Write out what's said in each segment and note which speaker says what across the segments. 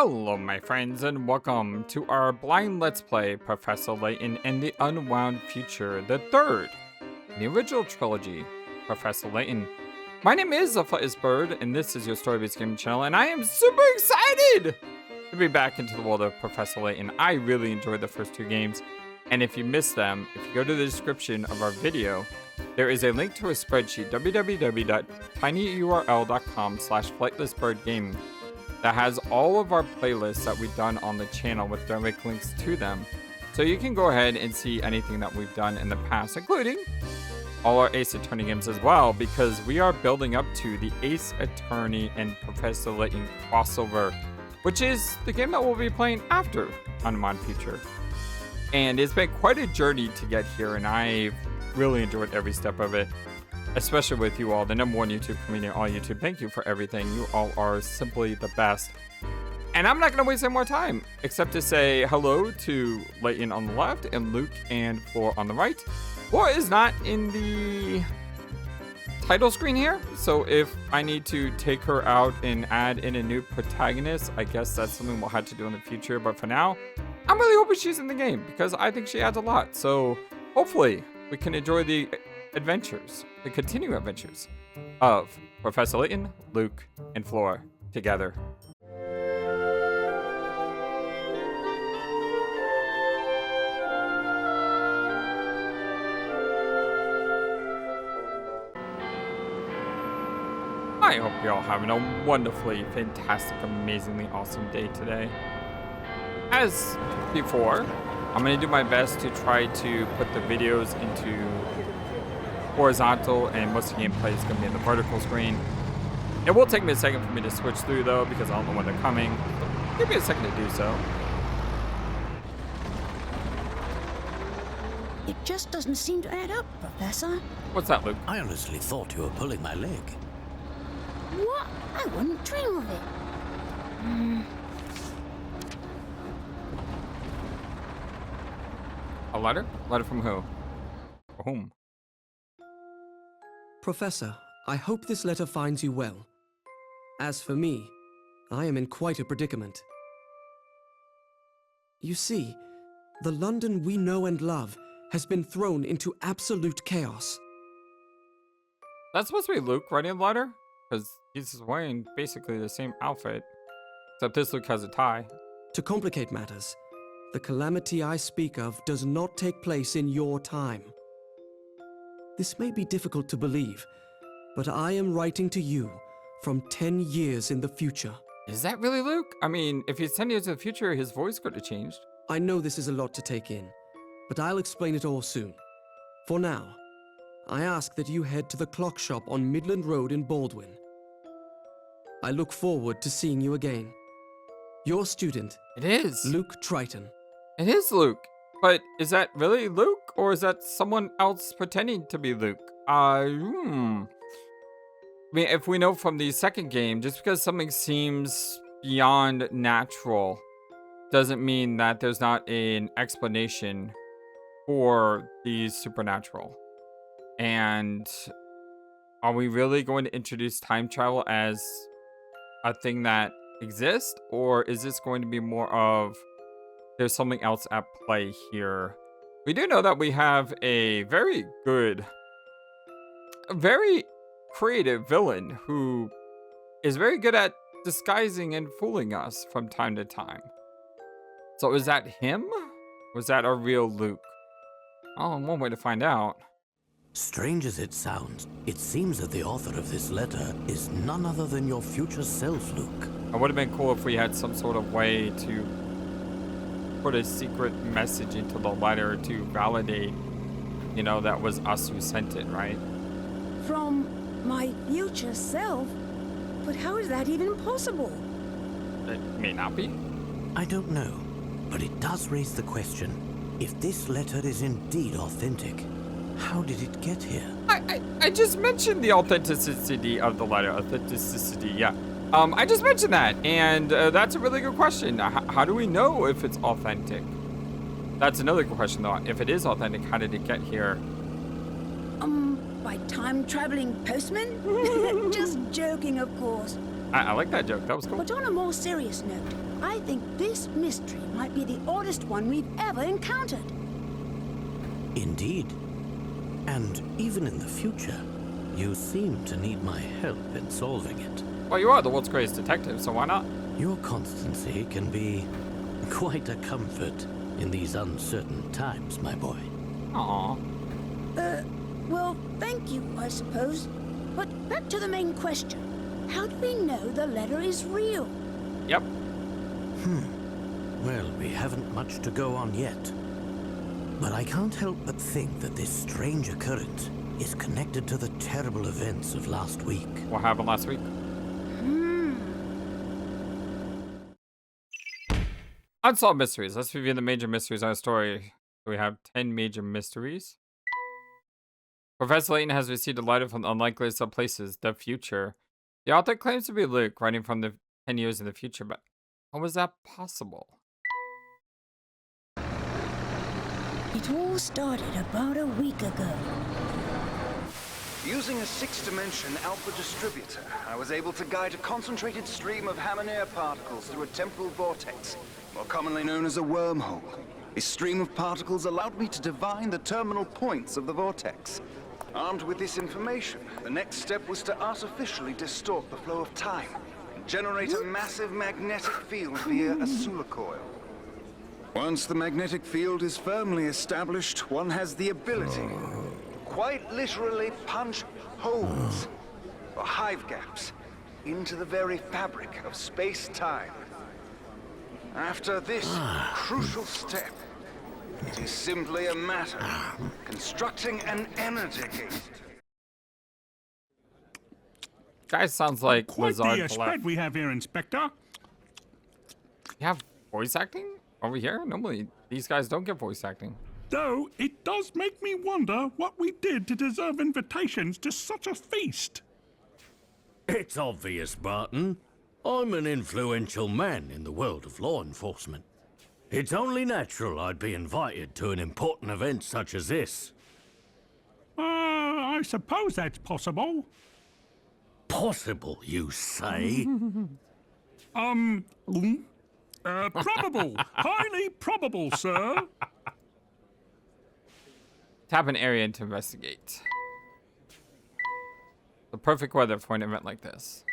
Speaker 1: Hello my friends and welcome to our blind let's play Professor Layton and the Unwound Future, the third in the original trilogy, Professor Layton. My name is the Flightless Bird and this is your story-based gaming channel and I am super excited to be back into the world of Professor Layton. I really enjoyed the first two games, and if you missed them, if you go to the description of our video, there is a link to a spreadsheet, www.tinyurl.com/flightlessbirdgaming, that has all of our playlists that we've done on the channel with direct links to them. So you can go ahead and see anything that we've done in the past, including all our Ace Attorney games as well, because we are building up to the Ace Attorney and Professor Layton crossover, which is the game that we'll be playing after Unwound Future. And it's been quite a journey to get here, and I've really enjoyed every step of it, especially with you all, the #1 YouTube community, all YouTube. Thank you for everything. You all are simply the best. And I'm not going to waste any more time, except to say hello to Layton on the left and Luke and Floor on the right. Floor is not in the title screen here, so if I need to take her out and add in a new protagonist, I guess that's something we'll have to do in the future. But for now, I'm really hoping she's in the game because I think she adds a lot. So hopefully we can enjoy the adventures, the continuing adventures of Professor Layton, Luke, and Floor together. I hope you're all having a wonderfully, fantastic, amazingly awesome day today. As before, I'm going to do my best to try to put the videos into horizontal, and most of the gameplay is going to be in the vertical screen. It will take me a second for me to switch through though, because I don't know when they're coming. Give me a second to do so.
Speaker 2: It just doesn't seem to add up, Professor.
Speaker 1: What's that, Luke?
Speaker 3: I honestly thought you were pulling my leg.
Speaker 2: What? I wouldn't dream of it.
Speaker 1: A letter? Letter from who? For whom?
Speaker 4: Professor, I hope this letter finds you well. As for me, I am in quite a predicament. You see, the London we know and love has been thrown into absolute chaos.
Speaker 1: That's supposed to be Luke writing the letter? Because he's wearing basically the same outfit, except this Luke has a tie.
Speaker 4: To complicate matters, the calamity I speak of does not take place in your time. This may be difficult to believe, but I am writing to you from 10 years in the future.
Speaker 1: Is that really Luke? I mean, if he's 10 years in the future, his voice could have changed.
Speaker 4: I know this is a lot to take in, but I'll explain it all soon. For now, I ask that you head to the clock shop on Midland Road in Baldwin. I look forward to seeing you again. Your student,
Speaker 1: It is.
Speaker 4: Luke Triton.
Speaker 1: It is Luke. But is that really Luke, or is that someone else pretending to be Luke? I mean, if we know from the second game, just because something seems beyond natural doesn't mean that there's not an explanation for the supernatural. And are we really going to introduce time travel as a thing that exists, or is this going to be more of there's something else at play here? We do know that we have a very good, very creative villain who is very good at disguising and fooling us from time to time. So is that him? Was that a real Luke? Oh, one way to find out.
Speaker 3: Strange as it sounds, it seems that the author of this letter is none other than your future self, Luke.
Speaker 1: It would have been cool if we had some sort of way to put a secret message into the letter to validate, you know, that was us who sent it, right?
Speaker 2: From my future self? But how is that even possible?
Speaker 1: It may not be.
Speaker 3: I don't know, but it does raise the question, if this letter is indeed authentic, how did it get here?
Speaker 1: I just mentioned the authenticity of the letter. Authenticity, yeah. I just mentioned that, and that's a really good question. How do we know if it's authentic? That's another good question, though. If it is authentic, how did it get here?
Speaker 2: By time-traveling postman? Just joking, of course.
Speaker 1: I like that joke. That was cool.
Speaker 2: But on a more serious note, I think this mystery might be the oddest one we've ever encountered.
Speaker 3: Indeed. And even in the future, you seem to need my help in solving it.
Speaker 1: Well, you are the world's greatest detective, so why not?
Speaker 3: Your constancy can be quite a comfort in these uncertain times, my boy.
Speaker 1: Aw.
Speaker 2: Well, thank you, I suppose. But back to the main question. How do we know the letter is real?
Speaker 1: Yep.
Speaker 3: Well, we haven't much to go on yet. But I can't help but think that this strange occurrence is connected to the terrible events of last week.
Speaker 1: What happened last week? Unsolved mysteries. Let's review the major mysteries in our story. We have 10 major mysteries. Professor Layton has received a letter from the unlikeliest of places, the future. The author claims to be Luke, writing from the 10 years in the future, but how was that possible?
Speaker 2: It all started about a week ago.
Speaker 5: Using a six-dimension alpha distributor, I was able to guide a concentrated stream of Hammer particles through a temporal vortex, more commonly known as a wormhole. This stream of particles allowed me to divine the terminal points of the vortex. Armed with this information, the next step was to artificially distort the flow of time and generate a massive magnetic field via a Sula coil. Once the magnetic field is firmly established, one has the ability to quite literally punch holes or hive gaps into the very fabric of space-time. After this crucial step, it is simply a matter of constructing an energy gate.
Speaker 1: Guys, sounds like
Speaker 6: Quite
Speaker 1: Lazard
Speaker 6: the spread we have here, Inspector.
Speaker 1: You have voice acting over here? Normally, these guys don't get voice acting.
Speaker 6: Though it does make me wonder what we did to deserve invitations to such a feast.
Speaker 3: It's obvious, Barton. I'm an influential man in the world of law enforcement. It's only natural I'd be invited to an important event such as this.
Speaker 6: I suppose that's possible.
Speaker 3: Possible, you say?
Speaker 6: Probable. Highly probable, sir.
Speaker 1: Tap an area to investigate. The perfect weather for an event like this.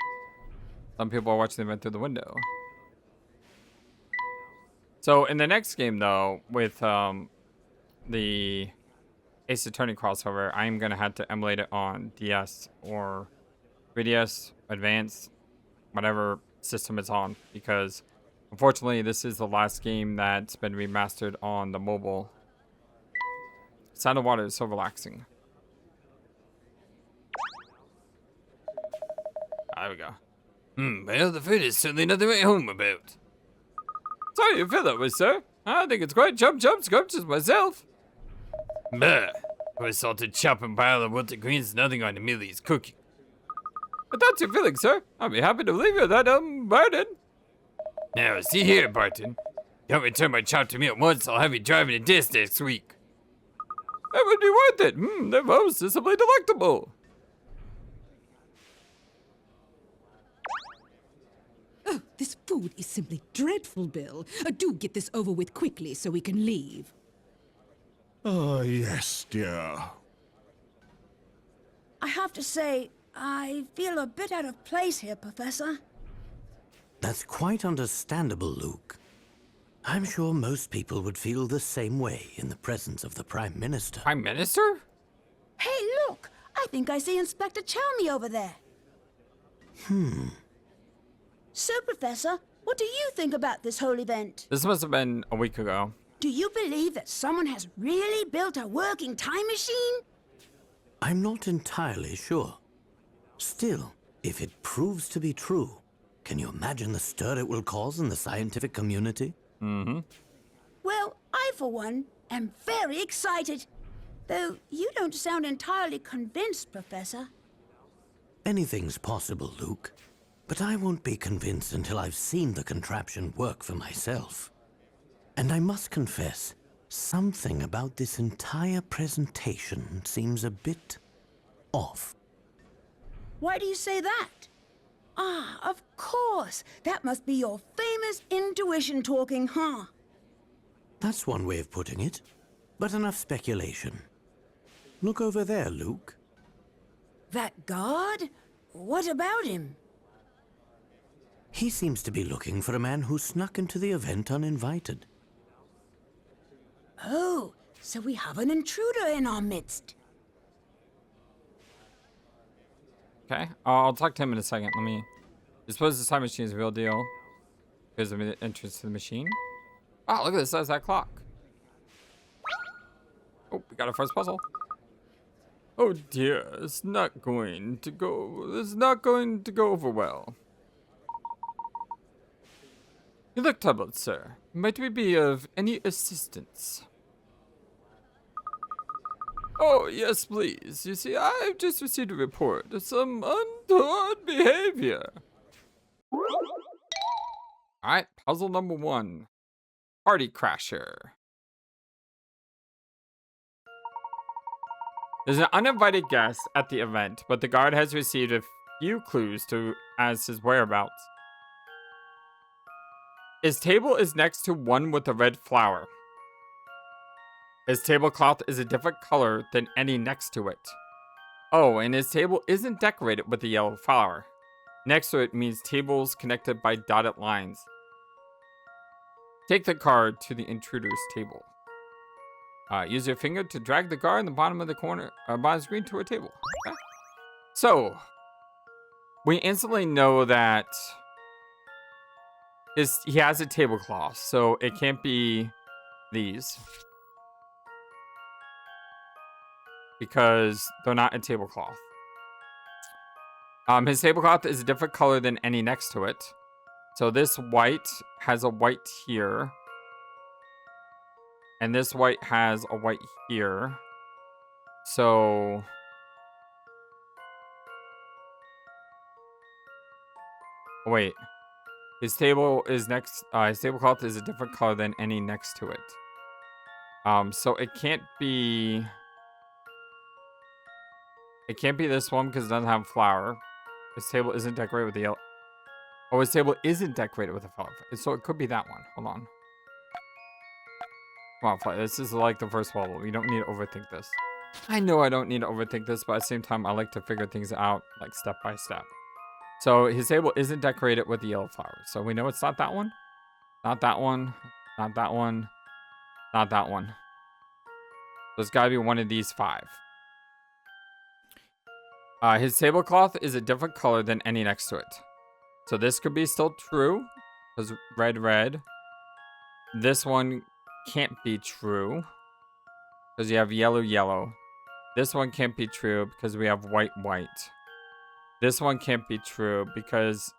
Speaker 1: Some people are watching the event through the window. So in the next game, though, with the Ace Attorney crossover, I'm going to have to emulate it on DS or 3DS, Advanced, whatever system it's on. Because, unfortunately, this is the last game that's been remastered on the mobile. Sound of water is so relaxing. There we go. Well, the food is certainly nothing to write home about. Sorry you feel that way, sir. I think it's quite scrumptious myself. Bah! For a salted chopping pile of wilted greens is nothing on Amelia's cooking. If that's your feeling, sir, I'll be happy to leave you that, burden. Now, see here, Barton. Don't return my chopped meal at once, I'll have you driving a disc next week. That would be worth it. They're most simply delectable.
Speaker 7: Oh, this food is simply dreadful, Bill. Do get this over with quickly so we can leave.
Speaker 8: Oh, yes, dear.
Speaker 2: I have to say, I feel a bit out of place here, Professor.
Speaker 3: That's quite understandable, Luke. I'm sure most people would feel the same way in the presence of the Prime Minister.
Speaker 1: Prime Minister?
Speaker 2: Hey, look! I think I see Inspector Chelmy over there. So, Professor, what do you think about this whole event?
Speaker 1: This must have been a week ago.
Speaker 2: Do you believe that someone has really built a working time machine?
Speaker 3: I'm not entirely sure. Still, if it proves to be true, can you imagine the stir it will cause in the scientific community?
Speaker 2: Well, I, for one, am very excited. Though you don't sound entirely convinced, Professor.
Speaker 3: Anything's possible, Luke. But I won't be convinced until I've seen the contraption work for myself. And I must confess, something about this entire presentation seems a bit off.
Speaker 2: Why do you say that? Ah, of course. That must be your famous intuition talking, huh?
Speaker 3: That's one way of putting it. But enough speculation. Look over there, Luke.
Speaker 2: That guard? What about him?
Speaker 3: He seems to be looking for a man who snuck into the event uninvited.
Speaker 2: Oh, so we have an intruder in our midst.
Speaker 1: Okay, I'll talk to him in a second. Let me... I suppose this time machine is a real deal. Here's the entrance to the machine. Wow, look at the size of that clock. Oh, we got our first puzzle. Oh dear, it's not going to go over well. You look troubled, sir. Might we be of any assistance? Oh, yes, please. You see, I've just received a report of some untoward behavior. Alright, puzzle number 1. Party Crasher. There's an uninvited guest at the event, but the guard has received a few clues as his whereabouts. His table is next to one with a red flower. His tablecloth is a different color than any next to it. Oh, and his table isn't decorated with a yellow flower. Next to it means tables connected by dotted lines. Take the card to the intruder's table. Use your finger to drag the card in the bottom of the corner, bottom screen to a table. Okay. So, we instantly know that he has a tablecloth, so it can't be these. Because they're not a tablecloth. His tablecloth is a different color than any next to it. So this white has a white here. And this white has a white here. So... wait. His tablecloth is a different color than any next to it. So it can't be... it can't be this one because it doesn't have a flower. His table isn't decorated with the yellow... oh, his table isn't decorated with a flower. So it could be that one. Hold on. Come on, this is like the first level. You don't need to overthink this. I know I don't need to overthink this, but at the same time, I like to figure things out, like, step by step. So his table isn't decorated with the yellow flowers. So we know it's not that one. Not that one. Not that one. Not that one. So it's got to be one of these 5. His tablecloth is a different color than any next to it. So this could be still true. Because red, red. This one can't be true. Because you have yellow, yellow. This one can't be true because we have white, white. This one can't be true because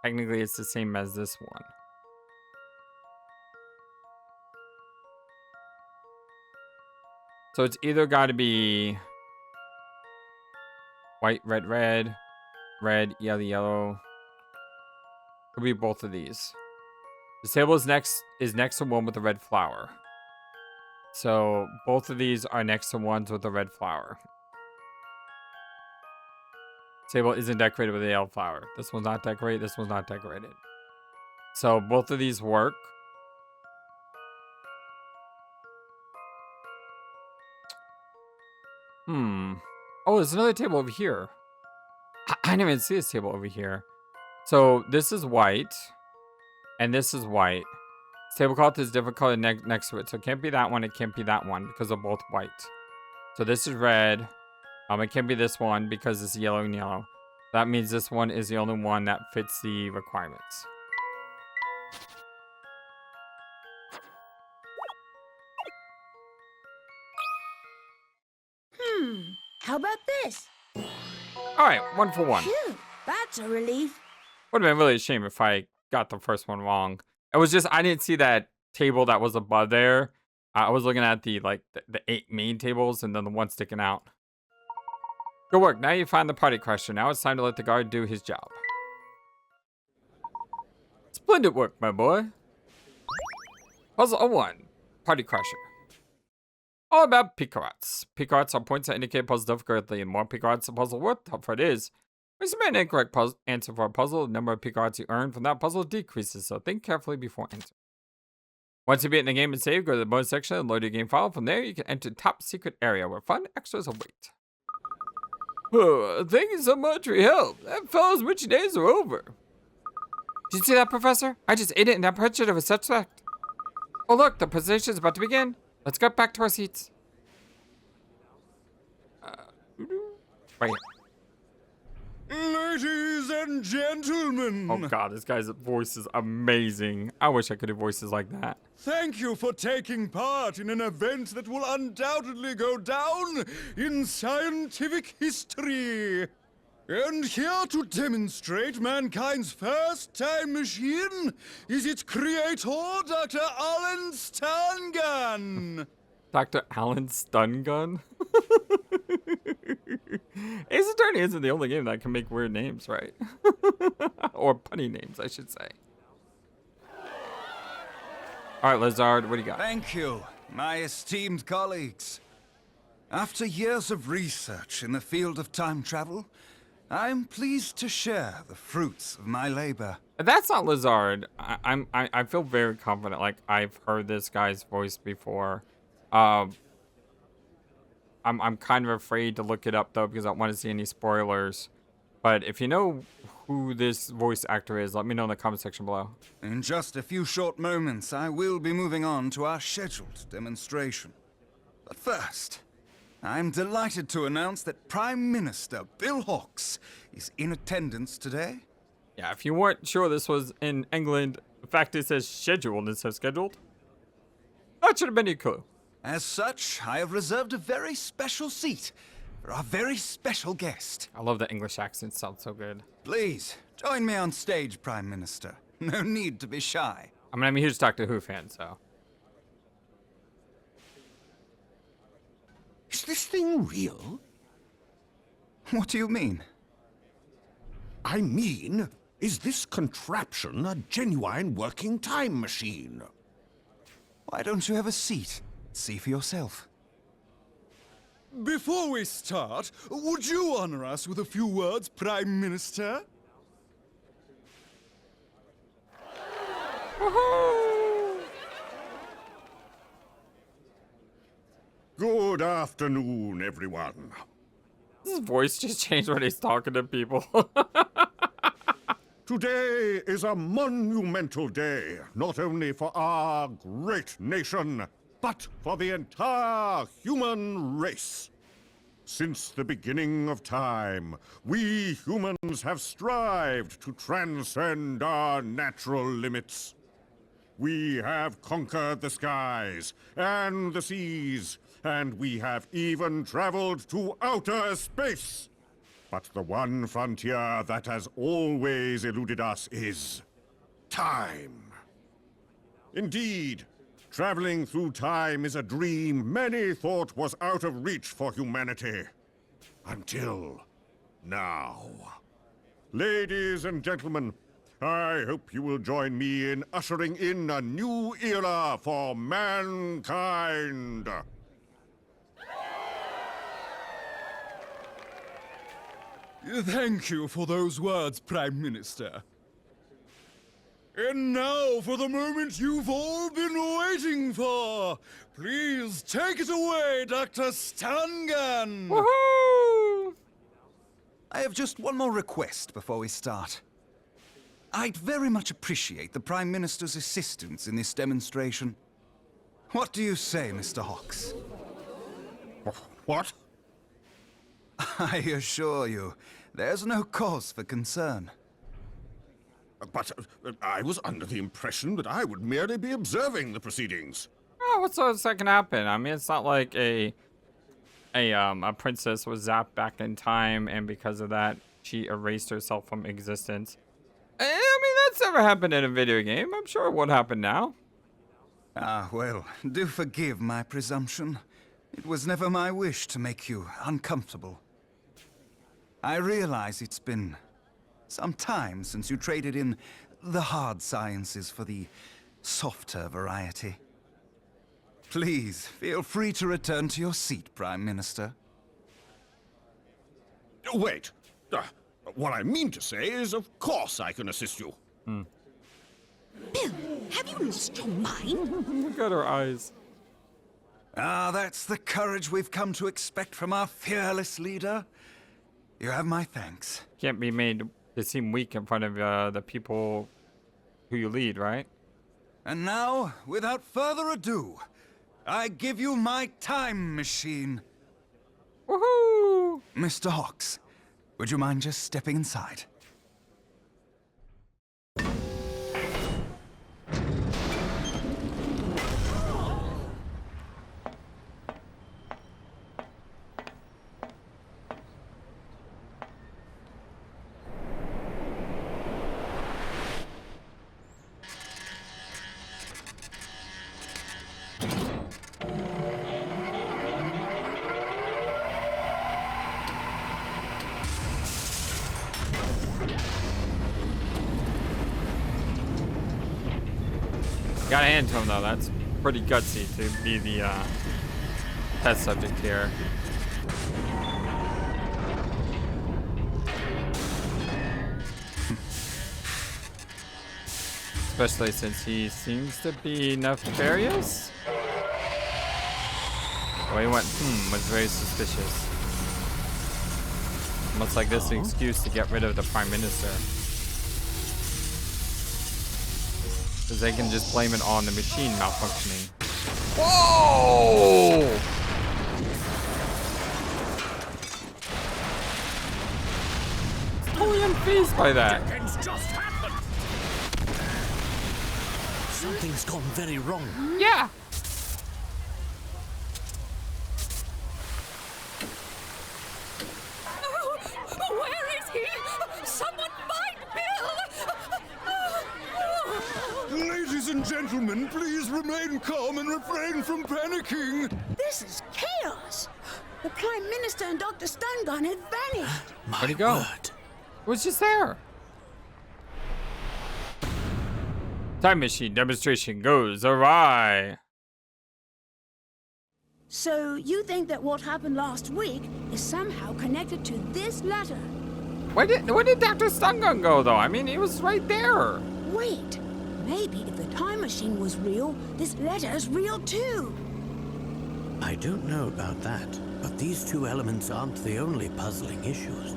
Speaker 1: technically it's the same as this one. So it's either got to be white, red, red, red, yellow, yellow. Could be both of these. The table is next to one with a red flower. So both of these are next to ones with a red flower. Table isn't decorated with a yellow flower. This one's not decorated. This one's not decorated. So both of these work. Oh, there's another table over here. I didn't even see this table over here. So this is white. And this is white. This tablecloth is different color next to it. So it can't be that one. It can't be that one because they're both white. So this is red. It can't be this one because it's yellow and yellow. That means this one is the only one that fits the requirements.
Speaker 2: How about this?
Speaker 1: All right, 1 for 1.
Speaker 2: Phew, that's a relief.
Speaker 1: Would have been really a shame if I got the first one wrong. It was just, I didn't see that table that was above there. I was looking at the 8 main tables and then the one sticking out. Good work. Now you find the party crasher. Now it's time to let the guard do his job. Splendid work, my boy. Puzzle 01. Party crasher. All about picarats. Picarats are points that indicate puzzle difficulty, and more picarats the puzzle worth, tougher it is. When you submit an incorrect answer for a puzzle, the number of picards you earn from that puzzle decreases, so think carefully before answering. Once you beat the game and save, go to the bonus section and load your game file. From there, you can enter top secret area where fun extras await. Oh, thank you so much for your help. That fellow's witchy days are over. Did you see that, Professor? I just ate it in that portrait of a suspect. Oh look, the presentation is about to begin. Let's get back to our seats. Right here.
Speaker 8: Ladies and gentlemen.
Speaker 1: Oh god, this guy's voice is amazing. I wish I could do voices like that.
Speaker 8: Thank you for taking part in an event that will undoubtedly go down in scientific history. And here to demonstrate mankind's first time machine is its creator, Dr. Alan Stangun.
Speaker 1: Dr. Alan Stungun? Ace Attorney isn't the only game that can make weird names, right? Or punny names, I should say. Alright, Lizard, what do you got?
Speaker 5: Thank you, my esteemed colleagues. After years of research in the field of time travel, I'm pleased to share the fruits of my labor.
Speaker 1: That's not Lizard. I feel very confident, like I've heard this guy's voice before. I'm kind of afraid to look it up though because I don't want to see any spoilers. But if you know who this voice actor is, let me know in the comment section below.
Speaker 5: In just a few short moments, I will be moving on to our scheduled demonstration. But first, I'm delighted to announce that Prime Minister Bill Hawks is in attendance today.
Speaker 1: Yeah, if you weren't sure this was in England, the fact it says scheduled instead of scheduled, that should have been your clue.
Speaker 5: As such, I have reserved a very special seat for our very special guest.
Speaker 1: I love the English accent, sounds so good.
Speaker 5: Please, join me on stage, Prime Minister. No need to be shy.
Speaker 1: I mean, I'm a huge Doctor Who fan, so.
Speaker 8: Is this thing real?
Speaker 5: What do you mean?
Speaker 8: I mean, is this contraption a genuine working time machine?
Speaker 5: Why don't you have a seat? See for yourself.
Speaker 8: Before we start, would you honor us with a few words, Prime Minister? Good afternoon, everyone.
Speaker 1: His voice just changed when he's talking to people.
Speaker 8: Today is a monumental day, not only for our great nation, but for the entire human race. Since the beginning of time, we humans have strived to transcend our natural limits. We have conquered the skies and the seas, and we have even traveled to outer space. But the one frontier that has always eluded us is time. Indeed, traveling through time is a dream many thought was out of reach for humanity. Until now. Ladies and gentlemen, I hope you will join me in ushering in a new era for mankind. Thank you for those words, Prime Minister. And now for the moment you've all been waiting for. Please take it away, Dr. Stangun.
Speaker 1: Woohoo!
Speaker 5: I have just one more request before we start. I'd very much appreciate the Prime Minister's assistance in this demonstration. What do you say, Mr. Hawks?
Speaker 8: What?
Speaker 5: I assure you, there's no cause for concern.
Speaker 8: But I was under the impression that I would merely be observing the proceedings.
Speaker 1: Oh, what's that can happen? I mean, it's not like a princess was zapped back in time, and because of that, she erased herself from existence. I mean, that's never happened in a video game. I'm sure it won't happen now.
Speaker 5: Ah, well, do forgive my presumption. It was never my wish to make you uncomfortable. I realize it's been some time since you traded in the hard sciences for the softer variety. Please, feel free to return to your seat, Prime Minister.
Speaker 8: Wait. What I mean to say is, of course I can assist you.
Speaker 7: Bill, have you lost your mind?
Speaker 1: Look at her eyes.
Speaker 5: Ah, that's the courage we've come to expect from our fearless leader. You have my thanks.
Speaker 1: Can't be made to seem weak in front of the people who you lead, right?
Speaker 5: And now, without further ado, I give you my time machine.
Speaker 1: Woohoo!
Speaker 5: Mr. Hawks, would you mind just stepping inside?
Speaker 1: Gotta hand to him though, that's pretty gutsy to be the test subject here. Especially since he seems to be nefarious. The way he went, was very suspicious. Almost like this is an excuse to get rid of the Prime Minister. Because they can just blame it on the machine malfunctioning. Whoa! Totally unfazed by that.
Speaker 3: Something's gone very wrong.
Speaker 1: Yeah.
Speaker 7: Oh, where is he? Someone find Bill!
Speaker 8: Ladies and gentlemen, please remain calm and refrain from panicking.
Speaker 2: This is chaos. The Prime Minister and Dr. Stungun had vanished.
Speaker 1: Where'd he go?
Speaker 3: Word.
Speaker 1: It was just there. Time machine demonstration goes awry.
Speaker 2: So you think that what happened last week is somehow connected to this letter?
Speaker 1: Where did Dr. Stungun go though? I mean, he was right there.
Speaker 2: Wait, maybe if the time machine was real, this letter's real too.
Speaker 3: I don't know about that, but these two elements aren't the only puzzling issues.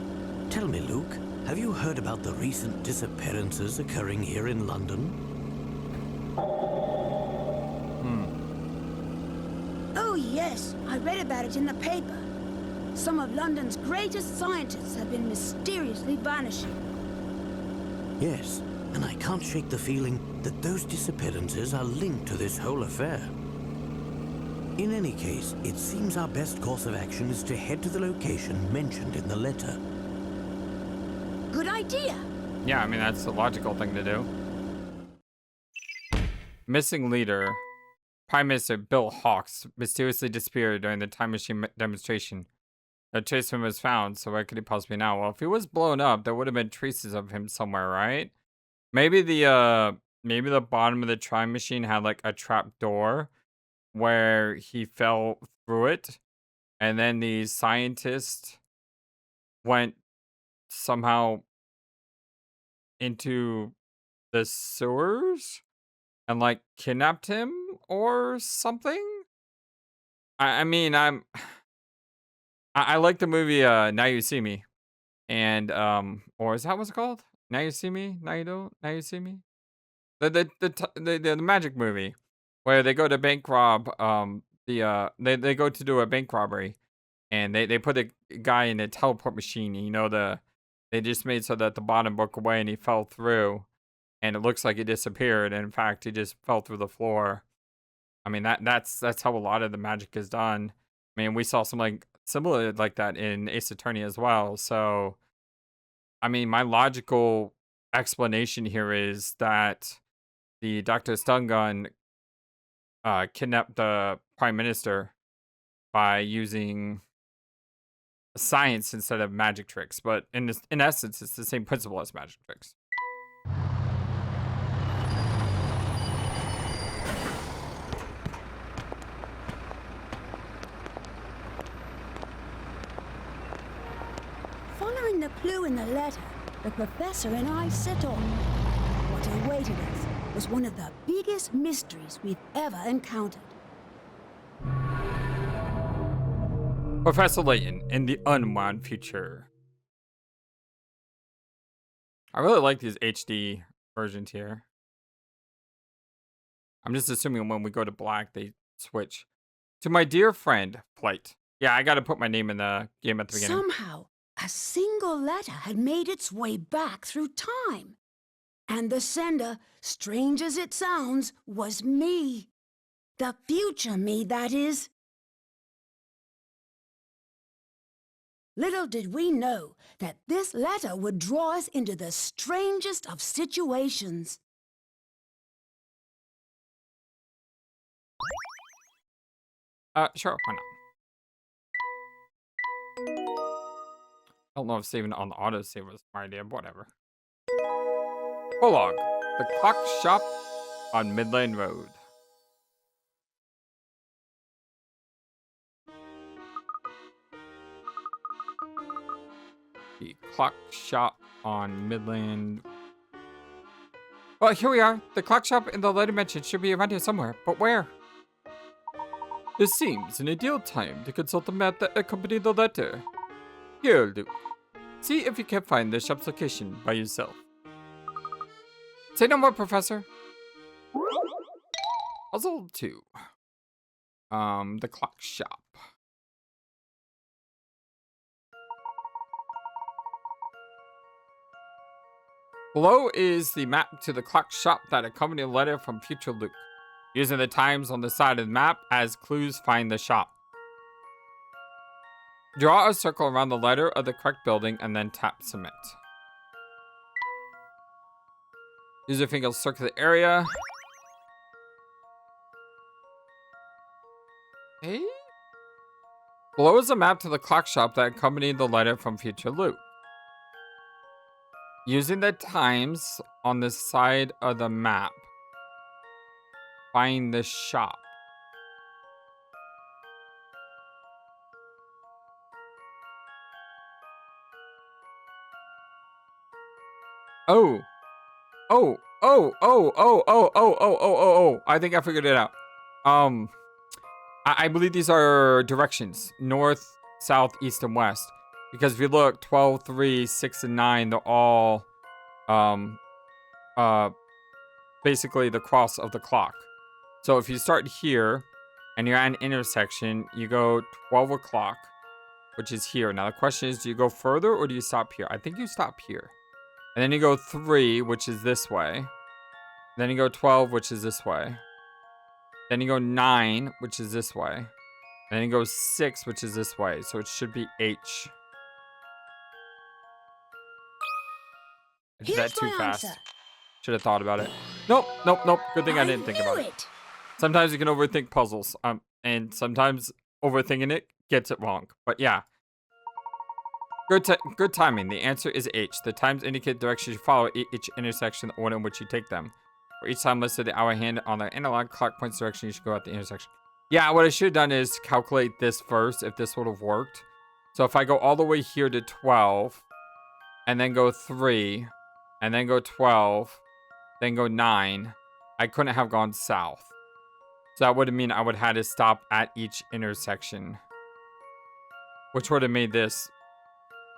Speaker 3: Tell me, Luke, have you heard about the recent disappearances occurring here in London?
Speaker 2: Oh yes, I read about it in the paper. Some of London's greatest scientists have been mysteriously vanishing.
Speaker 3: Yes, and I can't shake the feeling that those disappearances are linked to this whole affair. In any case, it seems our best course of action is to head to the location mentioned in the letter.
Speaker 2: Good idea.
Speaker 1: Yeah, I mean, that's the logical thing to do. Missing leader. Prime Minister Bill Hawks mysteriously disappeared during the time machine demonstration. No trace of him was found, so where could he possibly now? Well, if he was blown up, there would have been traces of him somewhere, right? Maybe the bottom of the time machine had like a trap door where he fell through it, and then the scientist went somehow into the sewers and like kidnapped him or something. I mean, I like the movie Now You See Me, and or is that what's it called? Now You See Me, Now You Don't, Now You See Me. The magic movie where they go to bank rob they go to do a bank robbery, and they put a guy in a teleport machine. And, you know, they just made so that the bottom broke away and he fell through. And it looks like he disappeared. And in fact, he just fell through the floor. I mean, that's how a lot of the magic is done. I mean, we saw something similar like that in Ace Attorney as well. So, I mean, my logical explanation here is that the Dr. Stungun kidnapped the Prime Minister by using science instead of magic tricks. But in essence, it's the same principle as magic tricks.
Speaker 2: Following the clue in the letter the professor and I set on. What awaited us was one of the biggest mysteries we've ever encountered.
Speaker 1: Professor Layton in the Unwound Future. I really like these HD versions here. I'm just assuming when we go to black, they switch. To my dear friend, Flight. Yeah, I gotta put my name in the game at the beginning.
Speaker 2: Somehow, a single letter had made its way back through time. And the sender, strange as it sounds, was me. The future me, that is. Little did we know that this letter would draw us into the strangest of situations.
Speaker 1: Sure, why not? I don't know if saving it on the autosave was my idea, but whatever. Prologue. The clock shop on Midland Road. The clock shop on Midland. Well, here we are. The clock shop in the letter mentioned should be around here somewhere, but where? This seems an ideal time to consult the map that accompanied the letter. Here, Luke. See if you can find the shop's location by yourself. Say no more, Professor. Puzzle 2. The clock shop. Below is the map to the clock shop that accompanied the letter from future Luke. Using the times on the side of the map as clues, find the shop. Draw a circle around the letter of the correct building and then tap submit. Use your finger to circle the area. Okay. Below is a map to the clock shop that accompanied the letter from future Luke. Using the times on the side of the map, find the shop. Oh. Oh. I think I figured it out. I believe these are directions. North, south, east, and west. Because if you look, 12, 3, 6, and 9, they're all, basically the cross of the clock. So if you start here, and you're at an intersection, you go 12 o'clock, which is here. Now the question is, do you go further, or do you stop here? I think you stop here. And then you go 3, which is this way. Then you go 12, which is this way. Then you go 9, which is this way. And then you go 6, which is this way. So it should be H. I did that too fast. Should have thought about it. Nope. Good thing I didn't think about it. Sometimes you can overthink puzzles. And sometimes overthinking it gets it wrong. But yeah. Good timing. The answer is H. The times indicate directions you follow each intersection, the order in which you take them. For each time listed, the hour hand on the analog clock points direction you should go at the intersection. Yeah, what I should have done is calculate this first, if this would have worked. So if I go all the way here to 12, and then go 3, and then go 12, then go 9, I couldn't have gone south. So that would have mean I would have had to stop at each intersection, which would have made this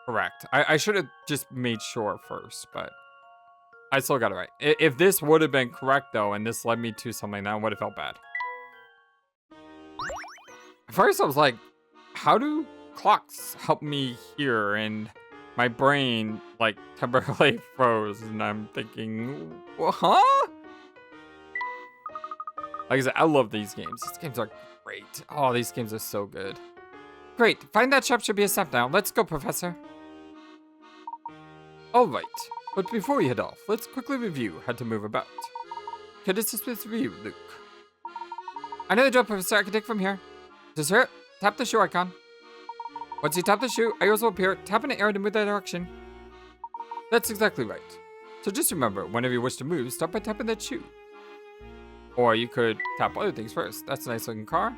Speaker 1: correct. I should have just made sure first, but I still got it right. If this would have been correct, though, and this led me to something, that would have felt bad. At first, I was like, how do clocks help me here? And my brain, like, temporarily froze, and I'm thinking, well, huh? Like I said, I love these games. These games are great. Oh, these games are so good. Great. Find that shop should be a step now. Let's go, Professor. All right. But before we head off, let's quickly review how to move about. Can this assist with you, Luke? I know the drill, Professor. I can take from here. To start, tap the shoe icon. Once you tap the shoe, arrows will appear. Tap an arrow to move that direction. That's exactly right. So just remember, whenever you wish to move, start by tapping that shoe. Or you could tap other things first. That's a nice looking car.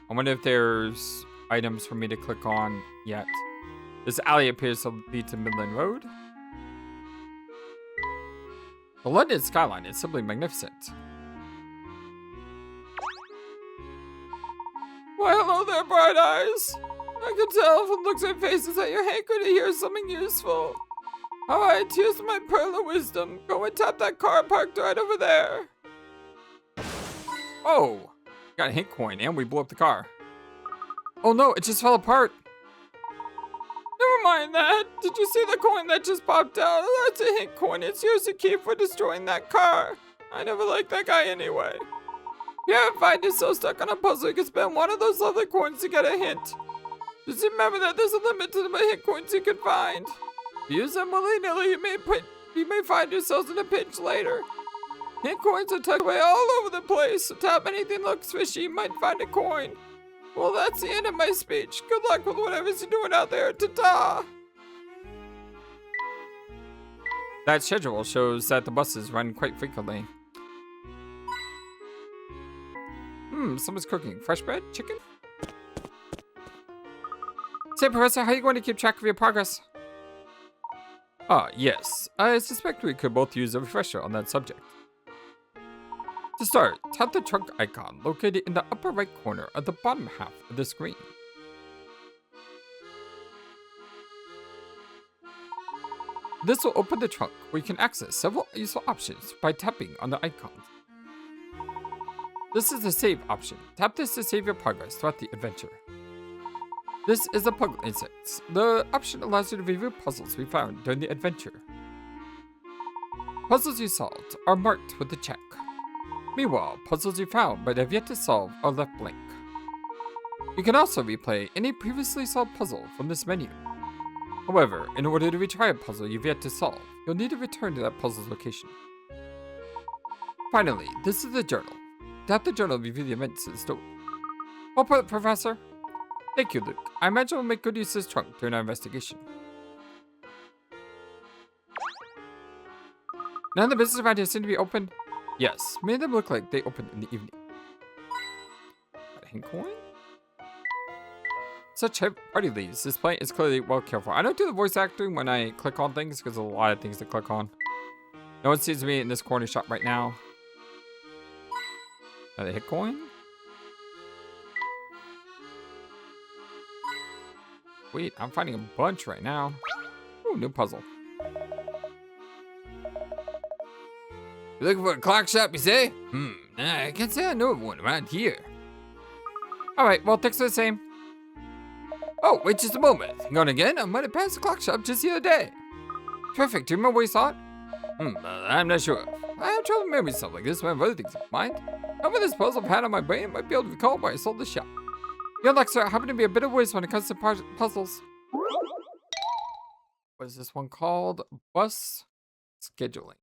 Speaker 1: I wonder if there's items for me to click on yet. This alley appears to lead to Midland Road. The London skyline is simply magnificent. Why, hello there, Bright Eyes. I can tell from looks on faces that you're hankering to hear something useful. Alright, here's my pearl of wisdom. Go and tap that car parked right over there. Oh, got a hint coin and we blew up the car. Oh no, it just fell apart. Never mind that. Did you see the coin that just popped out? That's a hint coin. It's yours to keep for destroying that car. I never liked that guy anyway. If you ever find yourself stuck on a puzzle, you can spend one of those lovely coins to get a hint. Just remember that there's a limit to the hint coins you can find. If you use them willy-nilly, you may find yourselves in a pinch later. Hint coins are tucked away all over the place, so tap anything looks fishy, you might find a coin. Well, that's the end of my speech. Good luck with whatever you're doing out there. Ta-ta! That schedule shows that the buses run quite frequently. Someone's cooking. Fresh bread? Chicken? Say, Professor, how are you going to keep track of your progress? Yes. I suspect we could both use a refresher on that subject. To start, tap the trunk icon located in the upper right corner of the bottom half of the screen. This will open the trunk where you can access several useful options by tapping on the icons. This is the save option. Tap this to save your progress throughout the adventure. This is the puzzle index. The option allows you to review puzzles we found during the adventure. Puzzles you solved are marked with a check. Meanwhile, puzzles you found but have yet to solve are left blank. You can also replay any previously solved puzzle from this menu. However, in order to retry a puzzle you've yet to solve, you'll need to return to that puzzle's location. Finally, this is the journal. Tap the journal to review the events in the story. Well put, Professor. Thank you, Luke. I imagine we'll make good use of this trunk during our investigation. None of the businesses around here seem to be open. Yes, many of them look like they open in the evening. Got a hint coin? Such party leaves. This plant is clearly well cared for. I don't do the voice acting when I click on things because there's a lot of things to click on. No one sees me in this corner shop right now. Got a hit coin? Wait, I'm finding a bunch right now. Ooh, new puzzle. You looking for a clock shop, you say? I can't say I know of one around here. Alright, well, thanks for the same. Oh, wait just a moment. Hang on again, I might have passed the clock shop just the other day. Perfect, do you remember where you saw it? I'm not sure. I have trouble remembering stuff like this when I have other things in mind. Some of this puzzle I've had on my brain might be able to recall why I sold the shop. Your luck, sir, I happen to be a bit of whiz when it comes to puzzles. What is this one called? Bus scheduling.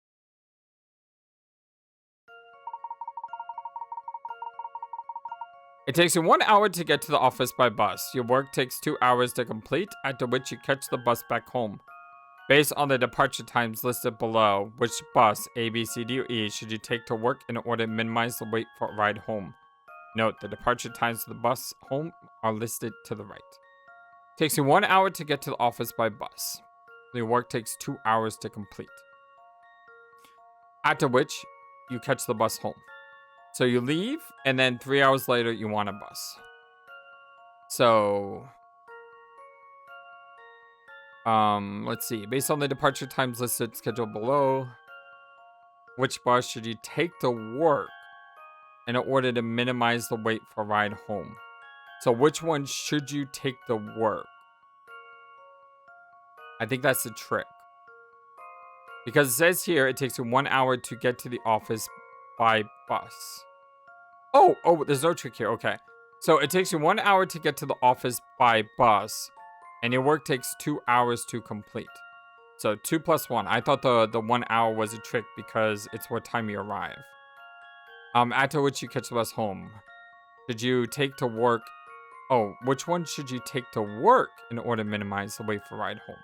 Speaker 1: It takes you 1 hour to get to the office by bus. Your work takes 2 hours to complete, after which you catch the bus back home. Based on the departure times listed below, which bus, A, B, C, D, or E, should you take to work in order to minimize the wait for a ride home? Note, the departure times to the bus home are listed to the right. It takes you 1 hour to get to the office by bus. Your work takes 2 hours to complete. After which, you catch the bus home. So you leave, and then 3 hours later, you want a bus. So... let's see. Based on the departure times listed scheduled below, which bus should you take to work in order to minimize the wait for a ride home? So which one should you take to work? I think that's the trick. Because it says here it takes you 1 hour to get to the office by bus. Oh, there's no trick here. Okay. So it takes you 1 hour to get to the office by bus. And your work takes 2 hours to complete. So 2 plus 1. I thought the 1 hour was a trick because it's what time you arrive. After which you catch the bus home. Did you take to work? Oh, which one should you take to work in order to minimize the wait for ride home?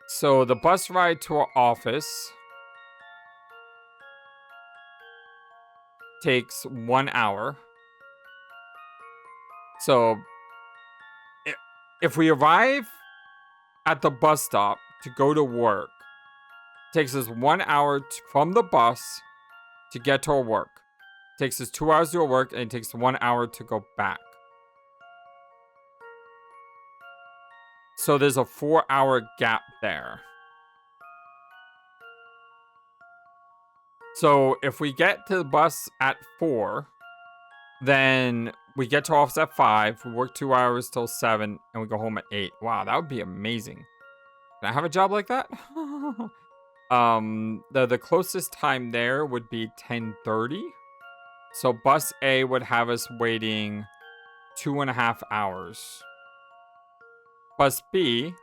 Speaker 1: So the bus ride to our office takes 1 hour. So if we arrive at the bus stop to go to work, it takes us 1 hour from the bus to get to our work. It takes us 2 hours to our work, and it takes 1 hour to go back. So there's a 4-hour gap there. So if we get to the bus at 4, then we get to office at 5, we work 2 hours till 7, and we go home at 8. Wow, that would be amazing. Can I have a job like that? The closest time there would be 10:30. So bus A would have us waiting 2.5 hours. Bus B,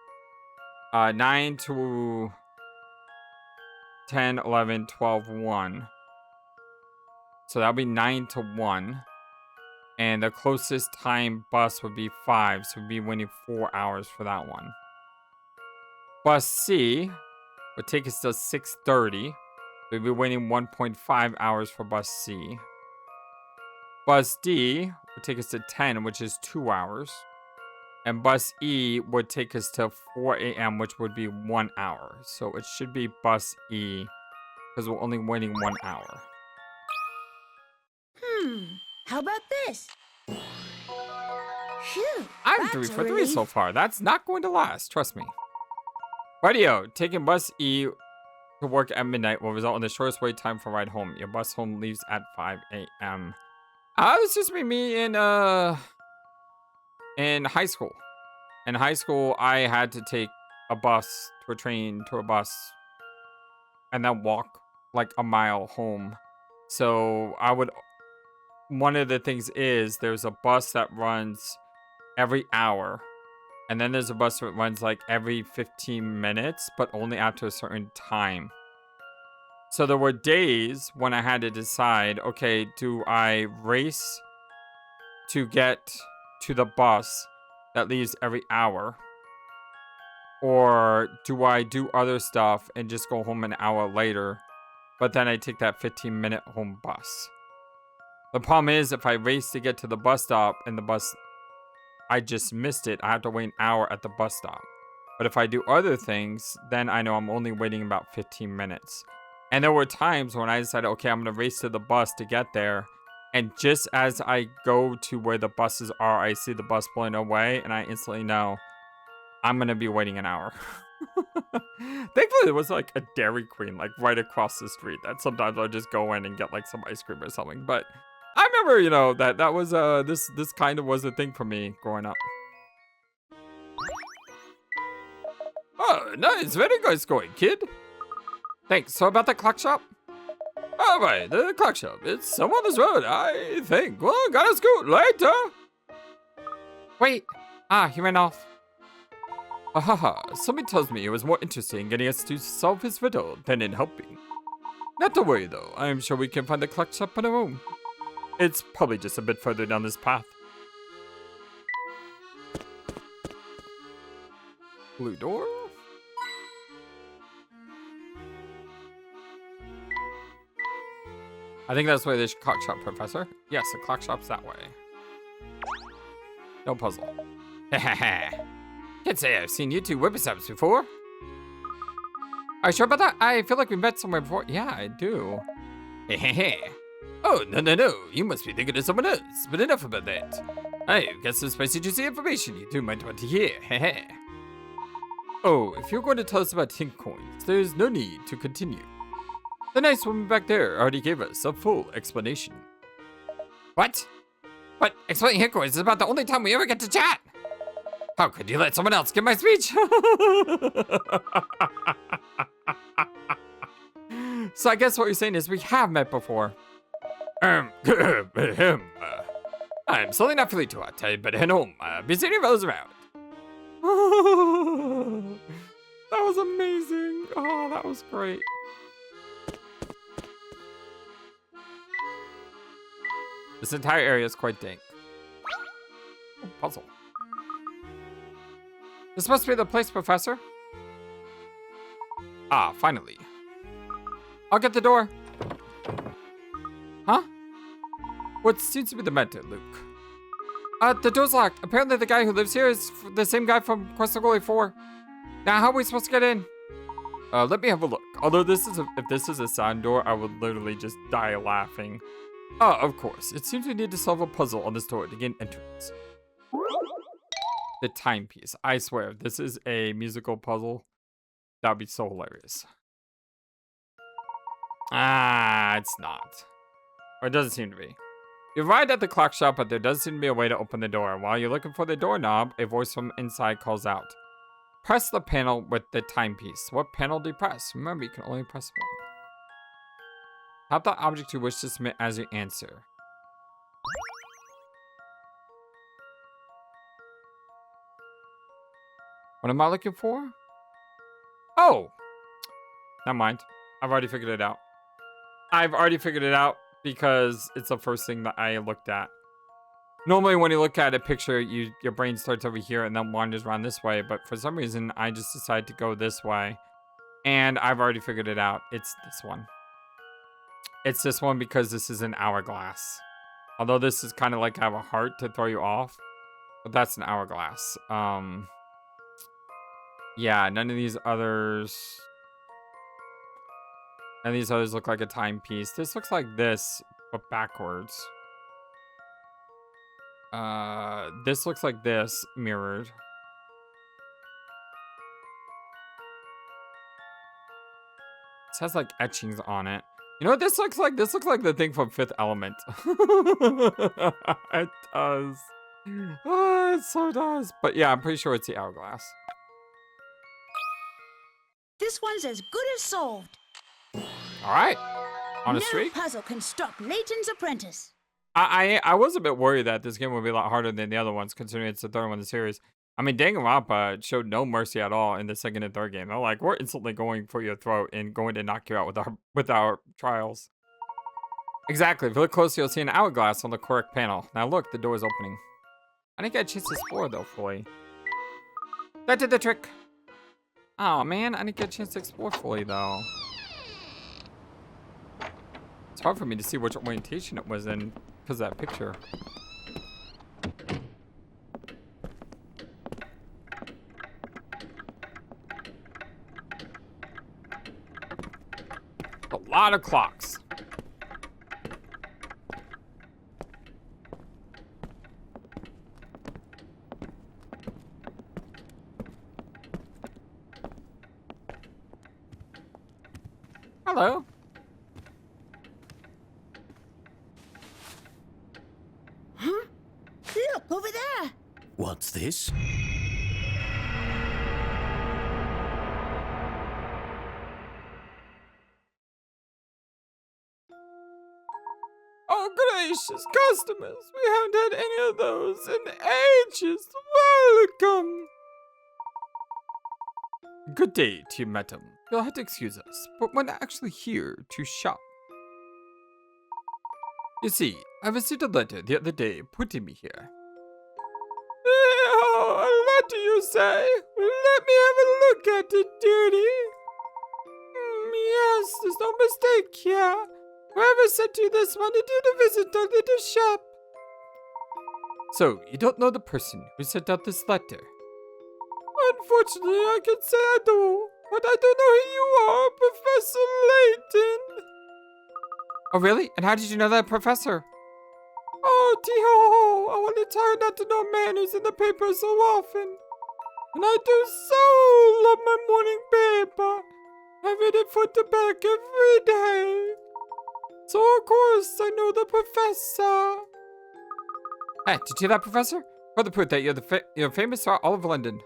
Speaker 1: 9 to 10, 11, 12, 1. So that would be 9 to 1. And the closest time bus would be 5. So we'd be waiting 4 hours for that one. Bus C would take us to 6:30. We'd be waiting 1.5 hours for bus C. Bus D would take us to 10, which is 2 hours. And bus E would take us to 4 a.m., which would be 1 hour. So it should be bus E, because we're only waiting 1 hour.
Speaker 2: How about this? Phew,
Speaker 1: I'm
Speaker 2: that's
Speaker 1: 3
Speaker 2: a
Speaker 1: for 3
Speaker 2: relief.
Speaker 1: so far. That's not going to last, trust me. Rightio, taking bus E to work at midnight will result in the shortest wait time for ride home. Your bus home leaves at 5 a.m. This just made me in high school. In high school, I had to take a bus to a train to a bus and then walk like a mile home. So one of the things is there's a bus that runs every hour. And then there's a bus that runs like every 15 minutes, but only after a certain time. So there were days when I had to decide, okay, do I race to get to the bus that leaves every hour? Or do I do other stuff and just go home an hour later, but then I take that 15-minute home bus? The problem is if I race to get to the bus stop and the bus, I just missed it, I have to wait an hour at the bus stop. But if I do other things, then I know I'm only waiting about 15 minutes. And there were times when I decided, okay, I'm going to race to the bus to get there. And just as I go to where the buses are, I see the bus pulling away, and I instantly know I'm going to be waiting an hour. Thankfully, there was like a Dairy Queen like right across the street that sometimes I'll just go in and get like some ice cream or something. But I remember, that was this kind of was a thing for me growing up. Oh, nice, very nice going, kid. Thanks. So about the clock shop? All right, the clock shop. It's somewhere on this road, I think. Well, gotta scoot later. Wait. He ran off. Somebody tells me it was more interesting in getting us to solve his riddle than in helping. Not to worry, though. I am sure we can find the clock shop on our own. It's probably just a bit further down this path. Blue door? I think that's where there's clock shop, Professor. Yes, the clock shop's that way. No puzzle. Can't say I've seen you two whippersnappers before. Are you sure about that? I feel like we met somewhere before. Yeah, I do. Oh, no. You must be thinking of someone else. But enough about that. I've got some spicy juicy information you two might want to hear. Oh, if you're going to tell us about hint coins, there's no need to continue. The nice woman back there already gave us a full explanation. What? But explaining hint coins is about the only time we ever get to chat. How could you let someone else give my speech? So I guess what you're saying is we have met before. I'm certainly not feeling too hot, but head home. Be seeing your fellows around. That was amazing. Oh, that was great. This entire area is quite dank. Oh, puzzle. This must be the place, Professor. Finally. I'll get the door. Huh? What seems to be the matter, Luke? The door's locked. Apparently the guy who lives here is the same guy from Quest of Glory 4. Now, how are we supposed to get in? Let me have a look. Although if this is a sound door, I would literally just die laughing. Oh, of course. It seems we need to solve a puzzle on this door to gain entrance. The Timepiece. I swear, if this is a musical puzzle, that would be so hilarious. Ah, it's not. Or it doesn't seem to be. You arrived at the clock shop, but there does seem to be a way to open the door. While you're looking for the doorknob, a voice from inside calls out. Press the panel with the timepiece. What panel do you press? Remember, you can only press one. Tap the object you wish to submit as your answer. What am I looking for? Oh! Never mind. I've already figured it out. Because it's the first thing that I looked at. Normally when you look at a picture, your brain starts over here and then wanders around this way, but for some reason I just decided to go this way. And I've already figured it out. It's this one. It's this one because this is an hourglass. Although this is kind of like I have a heart to throw you off. But that's an hourglass. Yeah, none of these others look like a timepiece. This looks like this, but backwards. This looks like this, mirrored. This has like etchings on it. You know what this looks like? This looks like the thing from Fifth Element. It does. Oh, it so does. But yeah, I'm pretty sure it's the hourglass.
Speaker 2: This one's as good as solved.
Speaker 1: All right. On a
Speaker 2: No
Speaker 1: streak.
Speaker 2: puzzle can stop Layton's apprentice.
Speaker 1: I was a bit worried that this game would be a lot harder than the other ones, considering it's the third one in the series. I mean, Danganronpa showed no mercy at all in the second and third game. They're like, we're instantly going for your throat and going to knock you out with our trials. Exactly. If you look closely, you'll see an hourglass on the correct panel. Now look, the door is opening. I didn't get a chance to explore though fully. That did the trick. Oh man, I didn't get a chance to explore fully though. It's hard for me to see which orientation it was in because of that picture. A lot of clocks. Hello.
Speaker 2: Huh? Look, over there.
Speaker 3: What's this?
Speaker 1: Oh, gracious customers. We haven't had any of those in ages. Welcome. Good day to you, madam. You'll have to excuse us, but we're not actually here to shop. You see, I received a letter the other day putting me here. Oh, a letter you say? Let me have a look at it, dearie. Yes, there's no mistake here. Whoever sent you this wanted you to visit our little shop. So, you don't know the person who sent out this letter? Unfortunately, I can say I do, but I don't know who you are, Professor Layton. Oh, really? And how did you know that, Professor? Oh, tee-ho-ho, I wanted tired not to know a man who's in the paper so often. And I do so love my morning paper. I read it front to back every day. So, of course, I know the professor. Hey, did you hear that, Professor? Further proof that you're famous throughout all of London.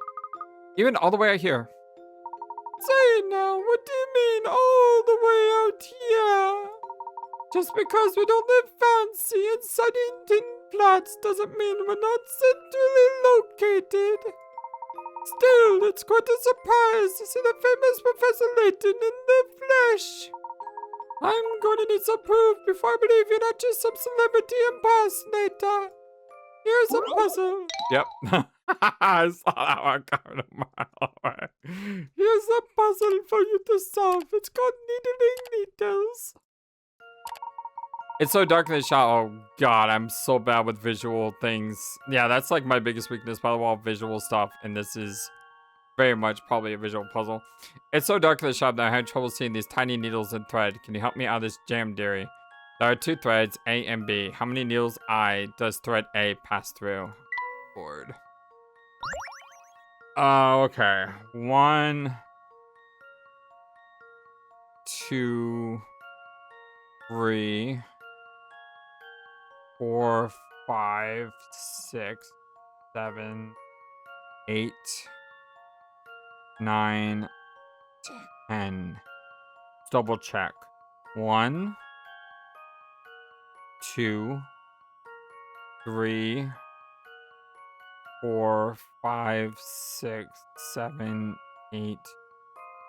Speaker 1: Even all the way out here. Say now, what do you mean all the way out here? Just because we don't live fancy inside tin flats doesn't mean we're not centrally located. Still, it's quite a surprise to see the famous Professor Layton in the flesh. I'm going to need some proof before I believe you're not just some celebrity impersonator. Here's a puzzle. Yep. I saw that one coming a mile away. Here's a puzzle for you to solve. It's called Needling Needles. It's so dark in the shot. Oh god, I'm so bad with visual things. Yeah, that's like my biggest weakness by the wall, visual stuff. And this is very much probably a visual puzzle. It's so dark in the shop that I had trouble seeing these tiny needles and thread. Can you help me out of this jam, dearie? There are 2 threads, A and B. How many needles I does thread A pass through? Lord. Okay. 1, 2, 3, 4, 5, 6, 7, 8, 9, 10. Double check. 1, 2, 3, 4, 5, 6, 7, 8,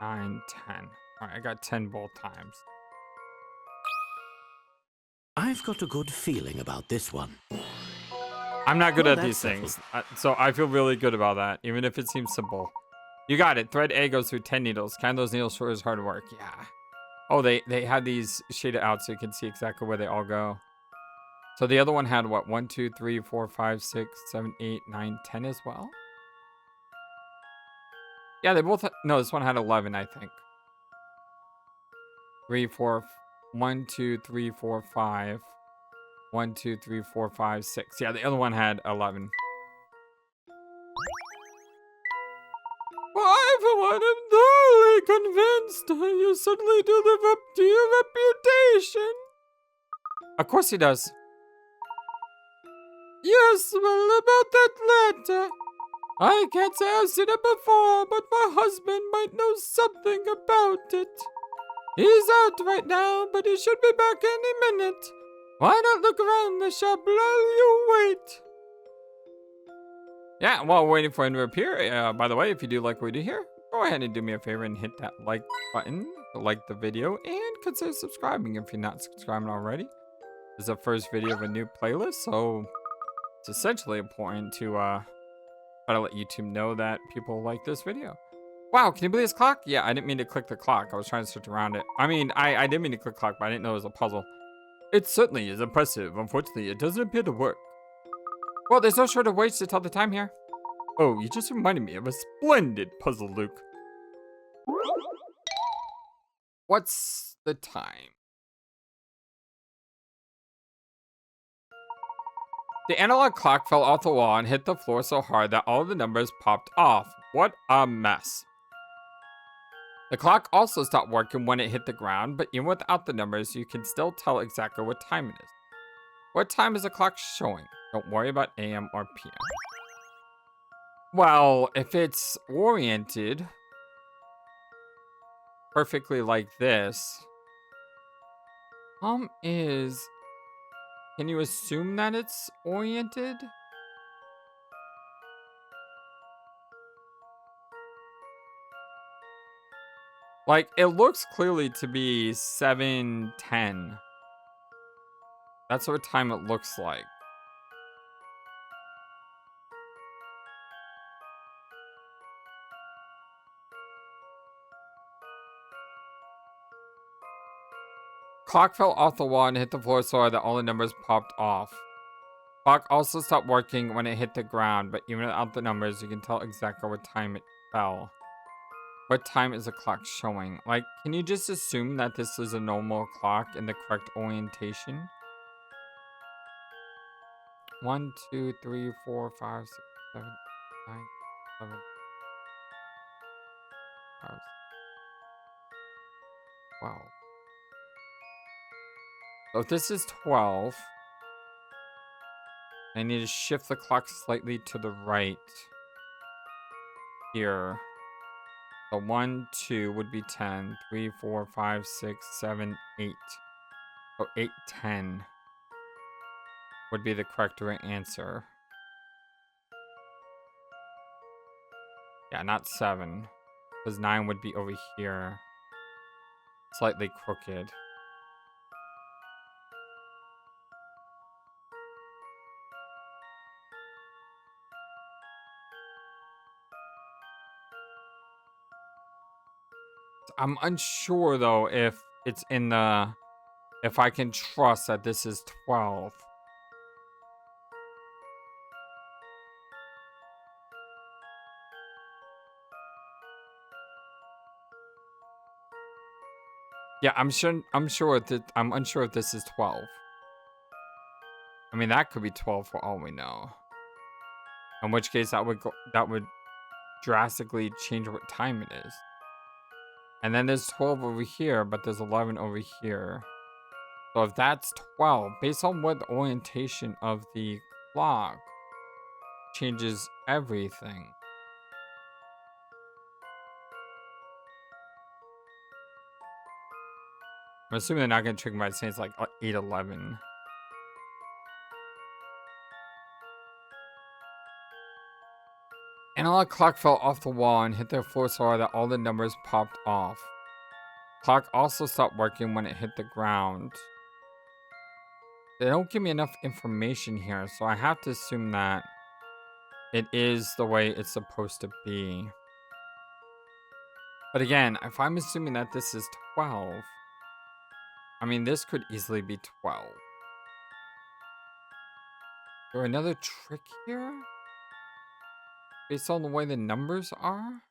Speaker 1: 9, 10. Alright, I got 10 both times.
Speaker 3: I've got a good feeling about this one.
Speaker 1: I'm not good
Speaker 3: Oh,
Speaker 1: at
Speaker 3: that's
Speaker 1: these things, so I feel really good about that, even if it seems simple. You got it. Thread A goes through 10 needles. Count those needles sure is hard work. Yeah. Oh, they had these shaded out so you can see exactly where they all go. So the other one had what? 1, 2, 3, 4, 5, 6, 7, 8, 9, 10 as well? Yeah, they both no, this one had 11, I think. 3, 4, 1, 2, 3, 4, 5. 1, 2, 3, 4, 5, 6. Yeah, the other one had 11. I, for one, am thoroughly convinced you certainly do live up to your reputation. Of course he does. Yes, well, about that letter. I can't say I've seen it before, but my husband might know something about it. He's out right now, but he should be back any minute. Why not look around the shop while you wait? Yeah, while waiting for him to appear, by the way, if you do like what we do here, go ahead and do me a favor and hit that like button to like the video and consider subscribing if you're not subscribing already. This is the first video of a new playlist, so it's essentially important to try to let YouTube know that people like this video. Wow, can you believe this clock? Yeah, I didn't mean to click the clock. I was trying to search around it. I mean, I didn't mean to click clock, but I didn't know it was a puzzle. It certainly is impressive. Unfortunately, it doesn't appear to work. Well, there's no short of ways to tell the time here. Oh, you just reminded me of a splendid puzzle, Luke. What's the time? The analog clock fell off the wall and hit the floor so hard that all the numbers popped off. What a mess. The clock also stopped working when it hit the ground, but even without the numbers, you can still tell exactly what time it is. What time is the clock showing? Don't worry about AM or PM. Well, if it's oriented perfectly like this, can you assume that it's oriented? Like, it looks clearly to be 7:10. That's what time it looks like. Clock fell off the wall and hit the floor so hard that all the numbers popped off. Clock also stopped working when it hit the ground, but even without the numbers, you can tell exactly what time it fell. What time is the clock showing? Like, can you just assume that this is a normal clock in the correct orientation? 1, 2, 3, 4, 5, 6, 7, 9, 11, 12. 12. So if this is 12, I need to shift the clock slightly to the right here. So 1, 2 would be 10. 3, 4, 5, 6, 7, 8. So 8, 10 would be the correct answer. Yeah, not 7. Because 9 would be over here. Slightly crooked. I'm unsure though if it's in the if I can trust that this is 12. Yeah, I'm unsure if this is 12. I mean, that could be 12 for all we know. In which case that would drastically change what time it is. And then there's 12 over here, but there's 11 over here. So if that's 12, based on what the orientation of the clock changes everything. I'm assuming they're not going to trick me by saying it's like 8:11. Analog clock fell off the wall and hit the floor so hard that all the numbers popped off. Clock also stopped working when it hit the ground. They don't give me enough information here, so I have to assume that it is the way it's supposed to be. But again, if I'm assuming that this is 12, I mean, this could easily be 12. Is there another trick here? Based on the way the numbers are?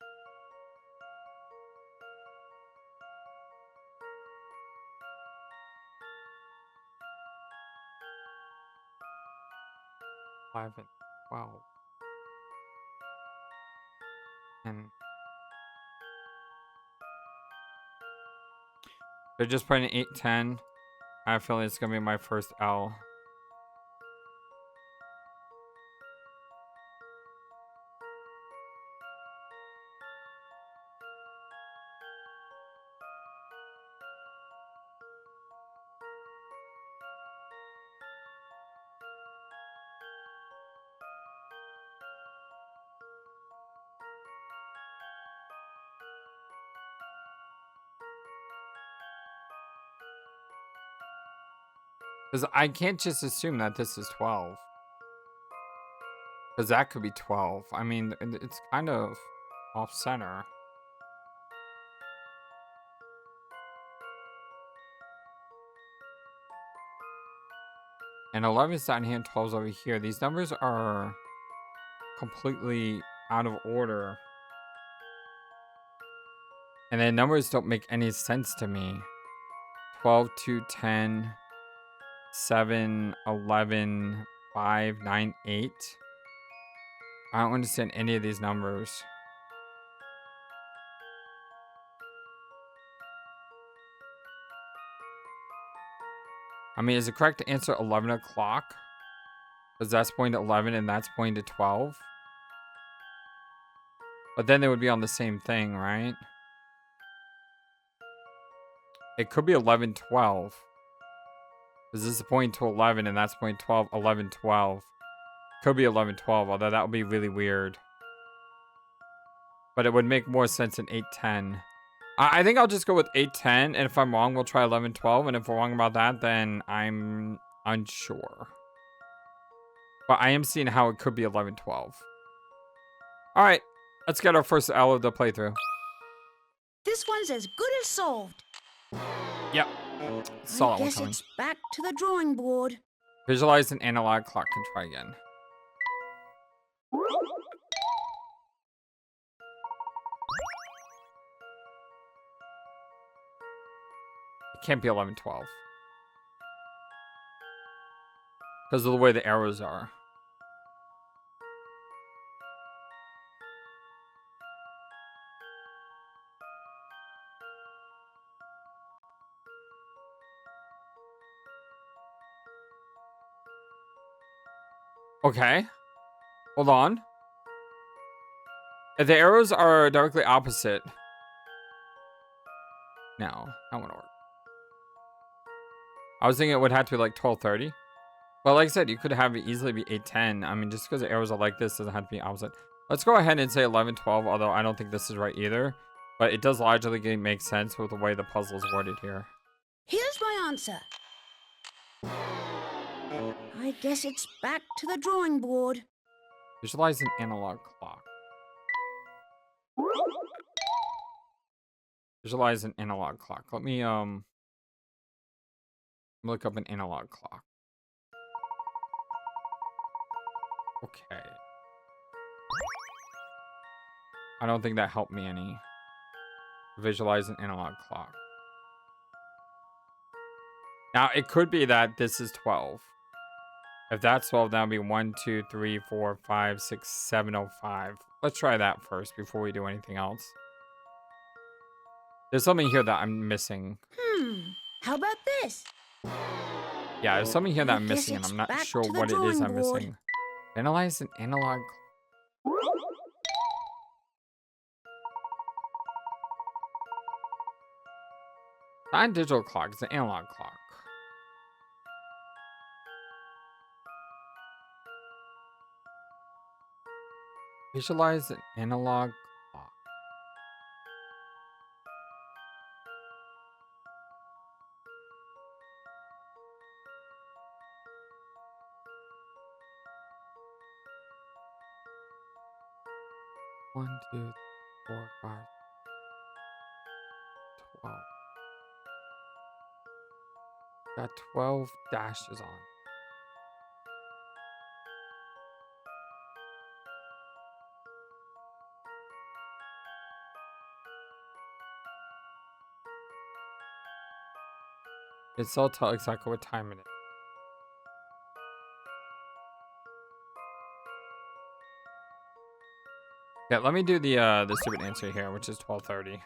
Speaker 1: Five and 12. And they're just putting 8, 10. I have a feeling it's going to be my first L. Because I can't just assume that this is 12. Because that could be 12. I mean, it's kind of off-center. And 11 is down here and 12 is over here. These numbers are completely out of order. And the numbers don't make any sense to me. 12, 2, 10, 7, 11, 5, 9, 8. I don't understand any of these numbers. I mean, is the correct answer 11 o'clock? Because that's pointing to 11 and that's pointing to 12. But then they would be on the same thing, right? It could be 11, 12. Because this is pointing to 11 and that's pointing 12, 11, 12. Could be 11, 12, although that would be really weird. But it would make more sense in 8, 10. I think I'll just go with 8, 10. And if I'm wrong, we'll try 11, 12. And if we're wrong about that, then I'm unsure. But I am seeing how it could be 11, 12. All right. Let's get our first L of the playthrough.
Speaker 2: This one's as good as solved.
Speaker 1: Yep. Saw
Speaker 2: I
Speaker 1: that one
Speaker 2: guess
Speaker 1: coming.
Speaker 2: it's back to the drawing board.
Speaker 1: Visualize an analog clock and try again. It can't be 11, 12. Because of the way the arrows are. Okay. Hold on. If the arrows are directly opposite. No, that won't work. I was thinking it would have to be like 12:30. Well, like I said, you could have it easily be 8:10. I mean, just because the arrows are like this doesn't have to be opposite. Let's go ahead and say 11, 12, although I don't think this is right either. But it does logically make sense with the way the puzzle is worded here.
Speaker 2: Here's my answer. I guess it's back to the drawing board.
Speaker 1: Visualize an analog clock. Visualize an analog clock. Let me Look up an analog clock. Okay. I don't think that helped me any. Visualize an analog clock. Now, it could be that this is 12. If that's 12, that would be 1, 2, 3, 4, 5, 6, 7, 05. Let's try that first before we do anything else. There's something here that I'm missing.
Speaker 2: How about this?
Speaker 1: Yeah, there's something here that
Speaker 2: I
Speaker 1: I'm
Speaker 2: guess
Speaker 1: missing, and
Speaker 2: it's
Speaker 1: I'm not
Speaker 2: back
Speaker 1: sure
Speaker 2: to the
Speaker 1: what it is I'm
Speaker 2: drawing board.
Speaker 1: missing. Analyze an analog. Not a digital clock, it's an analog clock. Visualize an analog clock. One, 2, 4, 5, 12. Got 12 dashes on. It's all tell exactly what time it is. Yeah, let me do the stupid answer here, which is 12:30.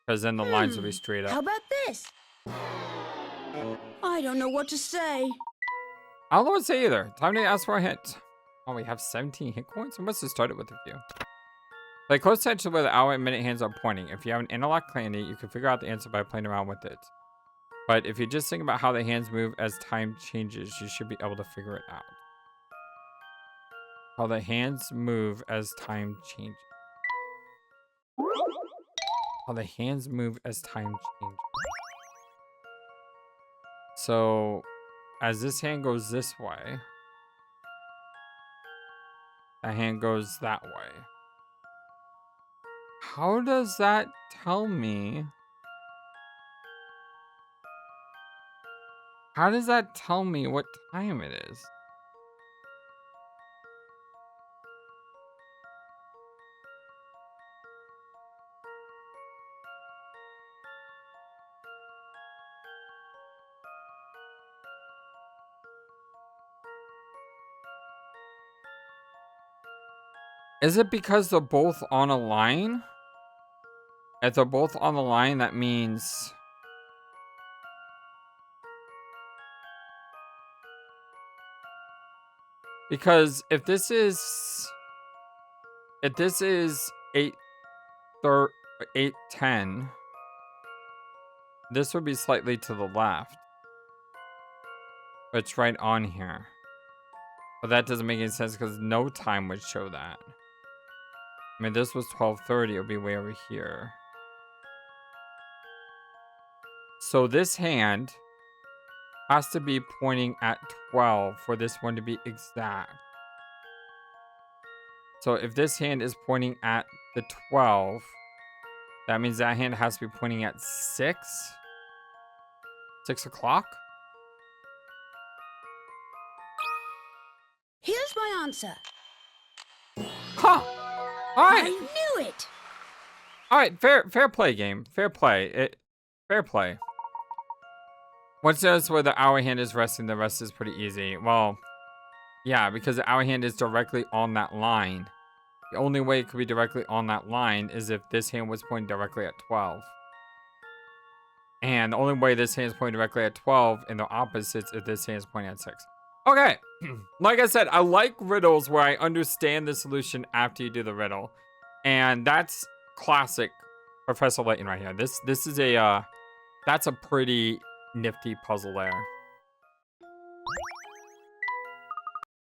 Speaker 1: Because then the lines will be straight
Speaker 2: How
Speaker 1: up.
Speaker 2: about this? I don't know what to say.
Speaker 1: I don't know what to say either. Time to ask for a hint. Oh, we have 17 hit points? I must have started with a few. Pay close attention to where the hour and minute hands are pointing. If you have an analog candy, you can figure out the answer by playing around with it. But if you just think about how the hands move as time changes, you should be able to figure it out. How the hands move as time changes. How the hands move as time changes. So, as this hand goes this way, that hand goes that way. How does that tell me? How does that tell me what time it is? Is it because they're both on a line? If they're both on the line, that means... Because if this is 8:10, this would be slightly to the left. But it's right on here. But that doesn't make any sense because no time would show that. I mean, this was 12:30, it would be way over here. So this hand has to be pointing at 12 for this one to be exact. So if this hand is pointing at the 12, that means that hand has to be pointing at 6? 6 o'clock?
Speaker 2: Here's my answer.
Speaker 1: Huh! Alright!
Speaker 2: I knew it!
Speaker 1: Alright, fair play game. Fair play. Fair play. Once notice where the hour hand is resting, the rest is pretty easy. Well, yeah, because the hour hand is directly on that line. The only way it could be directly on that line is if this hand was pointing directly at 12. And the only way this hand is pointing directly at 12 and the opposites if this hand is pointing at 6. Okay, like I said, I like riddles where I understand the solution after you do the riddle. And that's classic Professor Layton right here. This is a, that's a pretty nifty puzzle there.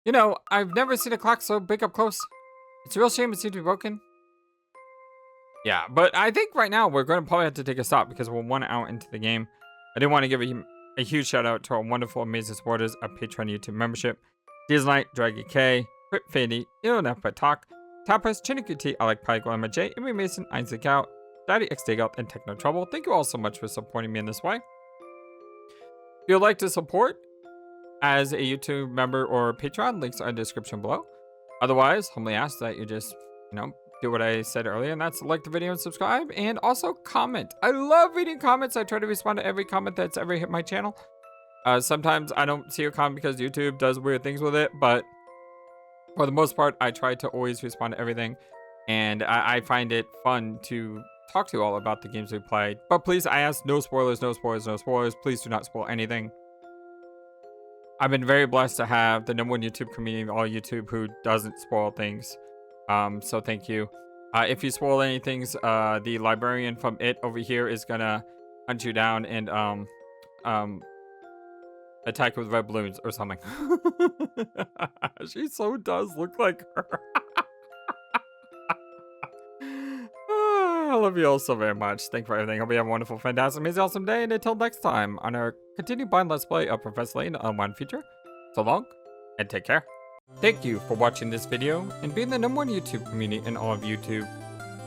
Speaker 1: You know, I've never seen a clock so big up close. It's a real shame it seems to be broken. Yeah, but I think right now we're going to probably have to take a stop because we're 1 hour into the game. I did want to give a huge shout out to our wonderful, amazing supporters of Patreon YouTube membership. Dislight, Draggy K, Crit Fady, You Don't Have But Talk, Tapas, Chiniku T, I Like Pie, Glamour J, Amy Mason, Isaac Out, Daddy X Dig Out, and Techno Trouble. Thank you all so much for supporting me in this way. If you'd like to support as a YouTube member or Patreon, links are in the description below. Otherwise, humbly ask that you just, do what I said earlier, and that's like the video and subscribe, and also comment. I love reading comments. I try to respond to every comment that's ever hit my channel. Sometimes I don't see a comment because YouTube does weird things with it, but for the most part, I try to always respond to everything, and I find it fun to talk to you all about the games we played. But please, I ask no spoilers, no spoilers, no spoilers. Please do not spoil anything. I've been very blessed to have the #1 YouTube community of all YouTube who doesn't spoil things. So thank you. If you spoil any things, the librarian from It over here is gonna hunt you down and attack with red balloons or something. She so does look like her. I love you all so very much. Thank you for everything. Hope you have a wonderful, fantastic, amazing, awesome day. And until next time on our continued blind let's play of Professor Layton Unwound Future. So long and take care. Thank you for watching this video and being the #1 YouTube community in all of YouTube.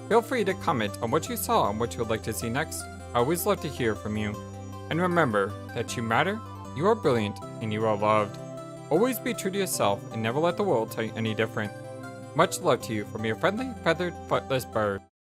Speaker 1: Feel free to comment on what you saw and what you would like to see next. I always love to hear from you. And remember that you matter, you are brilliant, and you are loved. Always be true to yourself and never let the world tell you any different. Much love to you from your friendly, feathered, flightless bird.